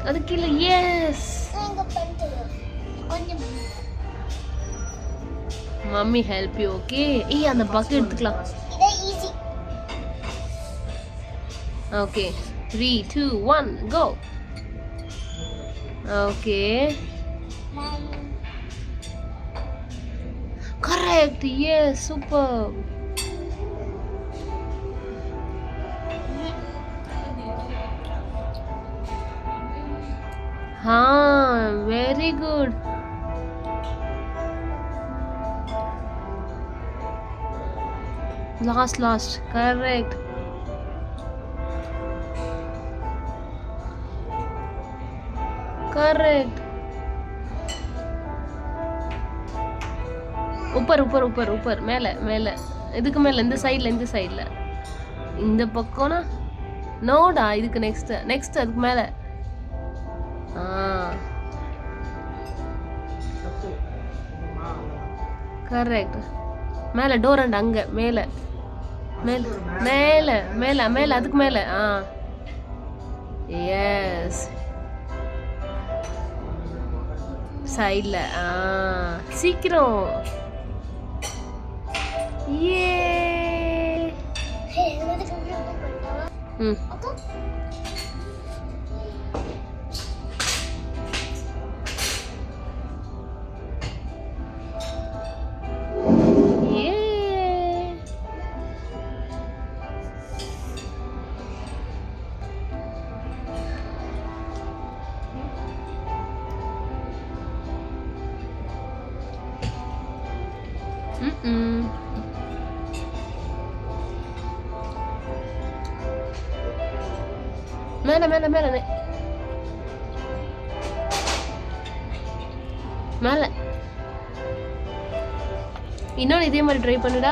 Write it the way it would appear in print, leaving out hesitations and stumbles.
அது கீழே. Yes, mummy help you. Okay. ஏய், அந்த பக்கெட் எடுத்துக்கலாம். Okay, 3 2 1 go. Okay, correct. Yes, super. Very good. Last correct. Correct. ऊपर ऊपर ऊपर ऊपर மேல மேல இதுக்கு மேல இந்த சைடுல இந்த பக்கம்னா நோடா. இதுக்கு நெக்ஸ்ட் அதுக்கு மேல. கரெக்ட். மேல டோர் அண்ட் அங்க மேல மேல மேல மேல மேல அதுக்கு மேல. எஸ், சைடுல. சீக்கிரம். ஏ. மேல மேல மேல மேல. இன்னொன்று இதே மாதிரி ட்ரை பண்ணுடா.